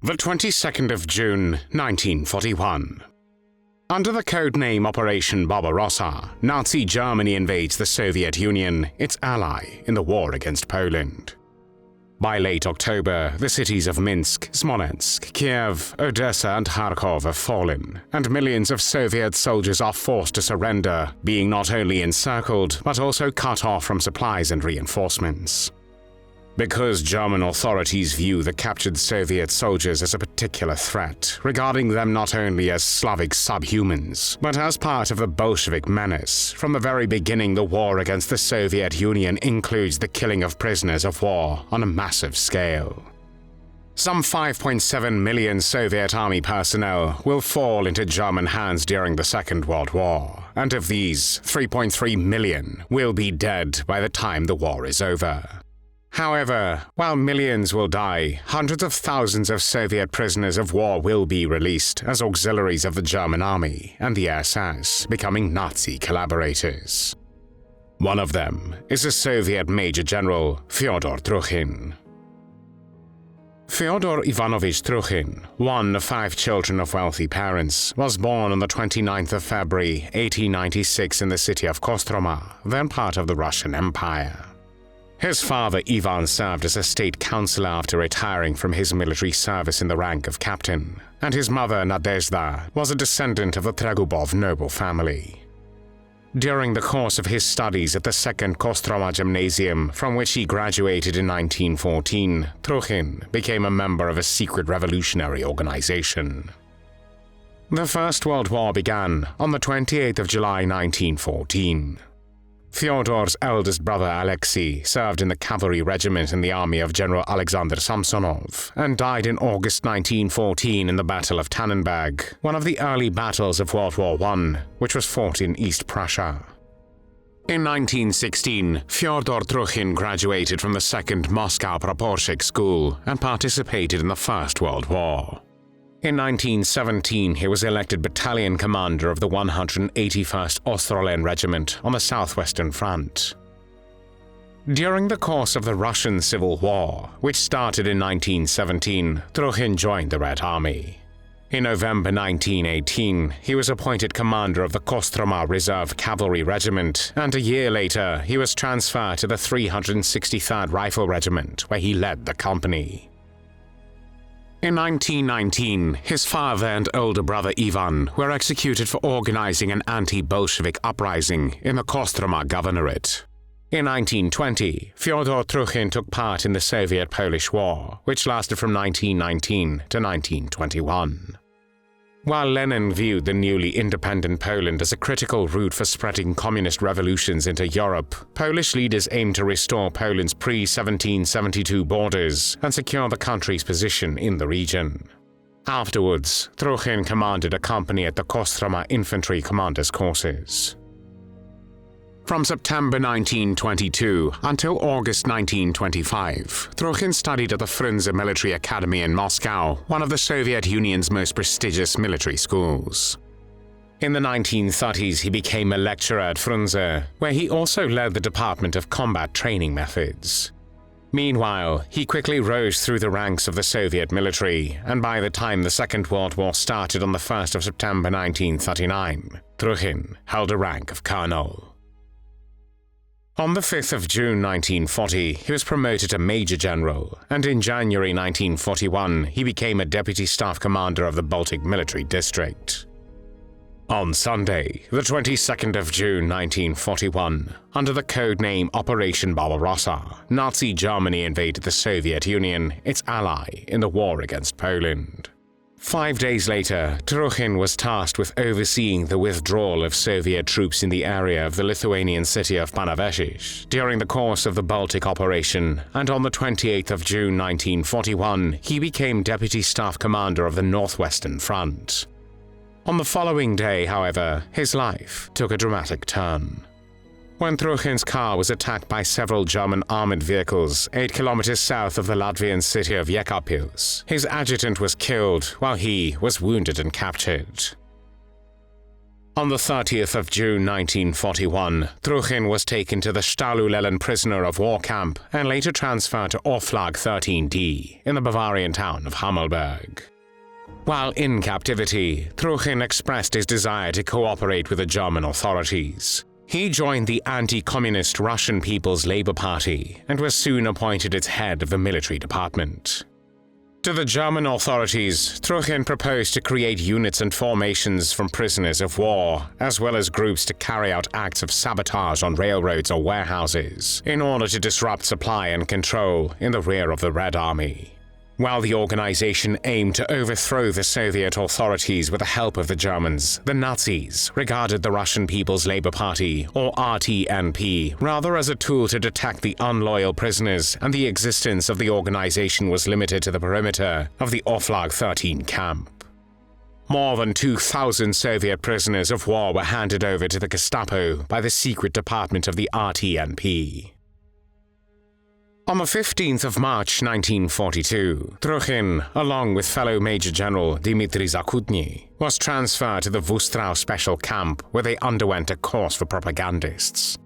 The 22nd of June, 1941. Under the codename Operation Barbarossa, Nazi Germany invades the Soviet Union, its ally in the war against Poland. By late October, the cities of Minsk, Smolensk, Kiev, Odessa and Kharkov have fallen, and millions of Soviet soldiers are forced to surrender, being not only encircled, but also cut off from supplies and reinforcements. Because German authorities view the captured Soviet soldiers as a particular threat, regarding them not only as Slavic subhumans, but as part of the Bolshevik menace, from the very beginning the war against the Soviet Union includes the killing of prisoners of war on a massive scale. Some 5.7 million Soviet army personnel will fall into German hands during the Second World War, and of these, 3.3 million will be dead by the time the war is over. However, while millions will die, hundreds of thousands of Soviet prisoners of war will be released as auxiliaries of the German army and the SS, becoming Nazi collaborators. One of them is a Soviet Major General, Fyodor Truhin. Fyodor Ivanovich Truhin, one of 5 children of wealthy parents, was born on the 29th of February 1896 in the city of Kostroma, then part of the Russian Empire. His father Ivan served as a state councillor after retiring from his military service in the rank of captain, and his mother Nadezhda was a descendant of the Tragubov noble family. During the course of his studies at the Second Kostroma Gymnasium, from which he graduated in 1914, Truhin became a member of a secret revolutionary organization. The First World War began on the 28th of July 1914. Fyodor's eldest brother Alexei served in the cavalry regiment in the army of General Alexander Samsonov and died in August 1914 in the Battle of Tannenberg, one of the early battles of World War I, which was fought in East Prussia. In 1916, Fyodor Truhin graduated from the Second Moscow Praporshchik School and participated in the First World War. In 1917, he was elected battalion commander of the 181st Ostrolen Regiment on the Southwestern Front. During the course of the Russian Civil War, which started in 1917, Truhin joined the Red Army. In November 1918, he was appointed commander of the Kostroma Reserve Cavalry Regiment, and a year later, he was transferred to the 363rd Rifle Regiment, where he led the company. In 1919, his father and older brother Ivan were executed for organizing an anti-Bolshevik uprising in the Kostroma Governorate. In 1920, Fyodor Truhin took part in the Soviet-Polish War, which lasted from 1919 to 1921. While Lenin viewed the newly independent Poland as a critical route for spreading communist revolutions into Europe, Polish leaders aimed to restore Poland's pre-1772 borders and secure the country's position in the region. Afterwards, Truhin commanded a company at the Kostroma Infantry Commander's Courses. From September 1922 until August 1925, Truhin studied at the Frunze Military Academy in Moscow, one of the Soviet Union's most prestigious military schools. In the 1930s, he became a lecturer at Frunze, where he also led the Department of Combat Training Methods. Meanwhile, he quickly rose through the ranks of the Soviet military, and by the time the Second World War started on the 1st of September 1939, Truhin held a rank of colonel. On the 5th of June 1940, he was promoted to Major General, and in January 1941, he became a Deputy Staff Commander of the Baltic Military District. On Sunday, the 22nd of June 1941, under the codename Operation Barbarossa, Nazi Germany invaded the Soviet Union, its ally in the war against Poland. 5 days later, Truhin was tasked with overseeing the withdrawal of Soviet troops in the area of the Lithuanian city of Panevėžys during the course of the Baltic operation, and on the 28th of June 1941, he became Deputy Staff Commander of the Northwestern Front. On the following day, however, his life took a dramatic turn. When Truhin's car was attacked by several German armored vehicles 8 kilometers south of the Latvian city of Jēkabpils, his adjutant was killed while he was wounded and captured. On the 30th of June 1941, Truhin was taken to the Stahluellen prisoner of war camp and later transferred to Oflag 13D in the Bavarian town of Hammelburg. While in captivity, Truhin expressed his desire to cooperate with the German authorities. He joined the anti-communist Russian People's Labour Party and was soon appointed its head of the military department. To the German authorities, Truhin proposed to create units and formations from prisoners of war, as well as groups to carry out acts of sabotage on railroads or warehouses, in order to disrupt supply and control in the rear of the Red Army. While the organization aimed to overthrow the Soviet authorities with the help of the Germans, the Nazis regarded the Russian People's Labour Party, or RTNP, rather as a tool to detect the unloyal prisoners, and the existence of the organization was limited to the perimeter of the Oflag 13 camp. More than 2,000 Soviet prisoners of war were handed over to the Gestapo by the secret department of the RTNP. On the 15th of March 1942, Truhin, along with fellow Major General Dmitry Zakutny, was transferred to the Vustrau Special Camp, where they underwent a course for propagandists.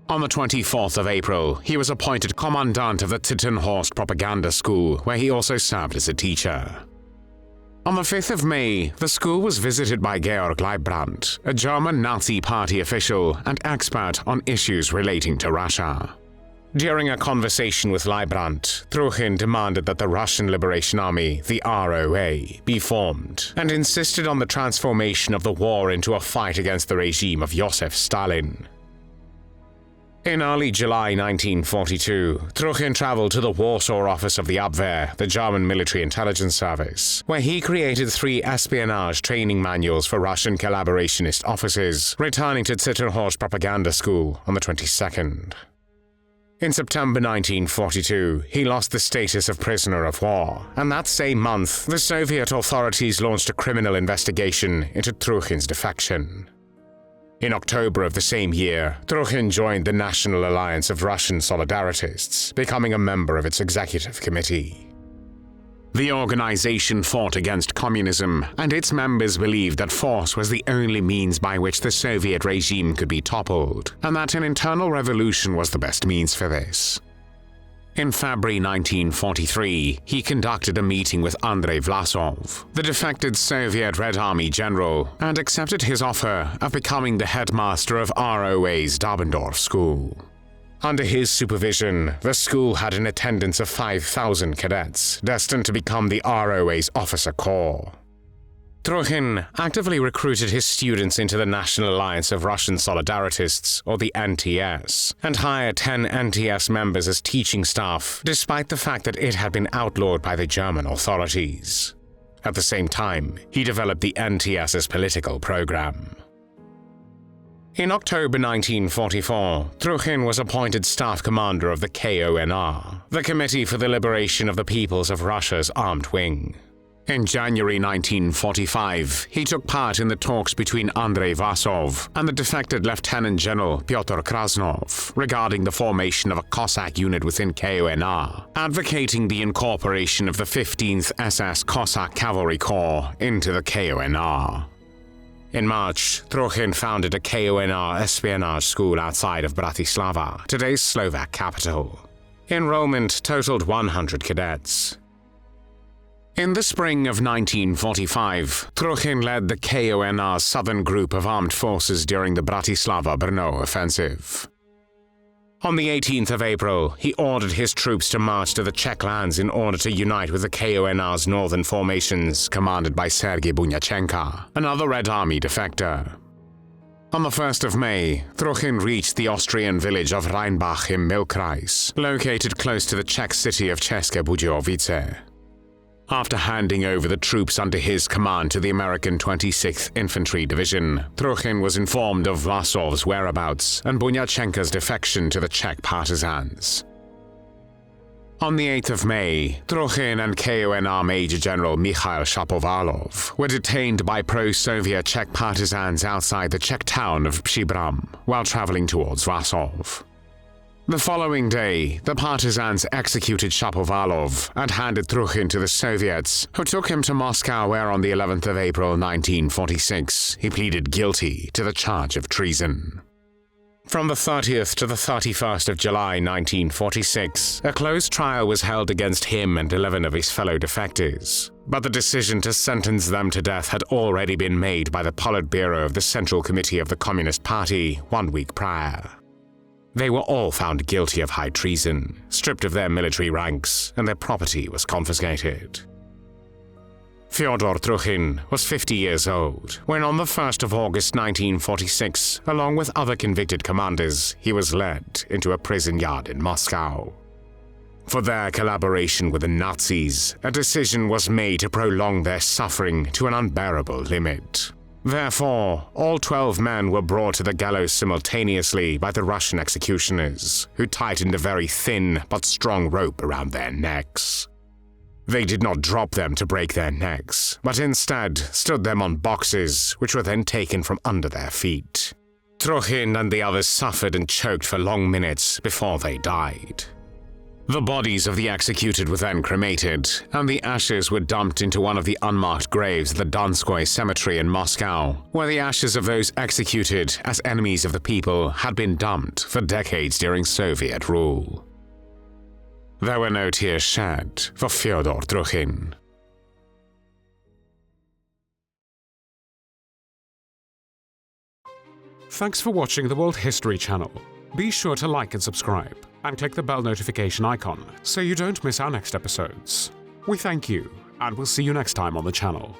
On the 24th of April, he was appointed commandant of the Zittenhorst propaganda school, where he also served as a teacher. On the 5th of May, the school was visited by Georg Leibbrandt, a German Nazi Party official and expert on issues relating to Russia. During a conversation with Leibbrandt, Truhin demanded that the Russian Liberation Army, the ROA, be formed, and insisted on the transformation of the war into a fight against the regime of Joseph Stalin. In early July 1942, Truhin traveled to the Warsaw office of the Abwehr, the German military intelligence service, where he created 3 espionage training manuals for Russian collaborationist officers, returning to Zittenhorst propaganda school on the 22nd. In September 1942, he lost the status of prisoner of war, and that same month, the Soviet authorities launched a criminal investigation into Truhin's defection. In October of the same year, Truhin joined the National Alliance of Russian Solidarists, becoming a member of its executive committee. The organization fought against communism, and its members believed that force was the only means by which the Soviet regime could be toppled, and that an internal revolution was the best means for this. In February 1943, he conducted a meeting with Andrey Vlasov, the defected Soviet Red Army general, and accepted his offer of becoming the headmaster of ROA's Dabendorf school. Under his supervision, the school had an attendance of 5,000 cadets, destined to become the ROA's officer corps. Truhin actively recruited his students into the National Alliance of Russian Solidarists, or the NTS, and hired 10 NTS members as teaching staff, despite the fact that it had been outlawed by the German authorities. At the same time, he developed the NTS's political program. In October 1944, Truhin was appointed staff commander of the KONR, the Committee for the Liberation of the Peoples of Russia's armed wing. In January 1945, he took part in the talks between Andrey Vlasov and the defected Lieutenant General Pyotr Krasnov regarding the formation of a Cossack unit within KONR, advocating the incorporation of the 15th SS Cossack Cavalry Corps into the KONR. In March, Truhin founded a KONR espionage school outside of Bratislava, today's Slovak capital. Enrollment totaled 100 cadets. In the spring of 1945, Truhin led the KONR's southern group of armed forces during the Bratislava-Brno offensive. On the 18th of April, he ordered his troops to march to the Czech lands in order to unite with the KONR's northern formations, commanded by Sergei Bunyachenko, another Red Army defector. On the 1st of May, Truhin reached the Austrian village of Rheinbach im Milkreis, located close to the Czech city of České Budějovice. After handing over the troops under his command to the American 26th Infantry Division, Truhin was informed of Vlasov's whereabouts and Bunyachenko's defection to the Czech partisans. On the 8th of May, Truhin and KONR Major General Mikhail Shapovalov were detained by pro-Soviet Czech partisans outside the Czech town of Příbram while traveling towards Vlasov. The following day, the partisans executed Shapovalov and handed Truhin to the Soviets, who took him to Moscow, where on the 11th of April 1946, he pleaded guilty to the charge of treason. From the 30th to the 31st of July 1946, a closed trial was held against him and 11 of his fellow defectors. But the decision to sentence them to death had already been made by the Politburo of the Central Committee of the Communist Party 1 week prior. They were all found guilty of high treason, stripped of their military ranks, and their property was confiscated. Fyodor Truhin was 50 years old when on the 1st of August 1946, along with other convicted commanders, he was led into a prison yard in Moscow. For their collaboration with the Nazis, a decision was made to prolong their suffering to an unbearable limit. Therefore, all 12 men were brought to the gallows simultaneously by the Russian executioners, who tightened a very thin but strong rope around their necks. They did not drop them to break their necks, but instead stood them on boxes, which were then taken from under their feet. Truhin and the others suffered and choked for long minutes before they died. The bodies of the executed were then cremated, and the ashes were dumped into one of the unmarked graves at the Donskoy Cemetery in Moscow, where the ashes of those executed as enemies of the people had been dumped for decades during Soviet rule. There were no tears shed for Fyodor Truhin. Thanks for watching the World History Channel. Be sure to like and subscribe, and click the bell notification icon so you don't miss our next episodes. We thank you, and we'll see you next time on the channel.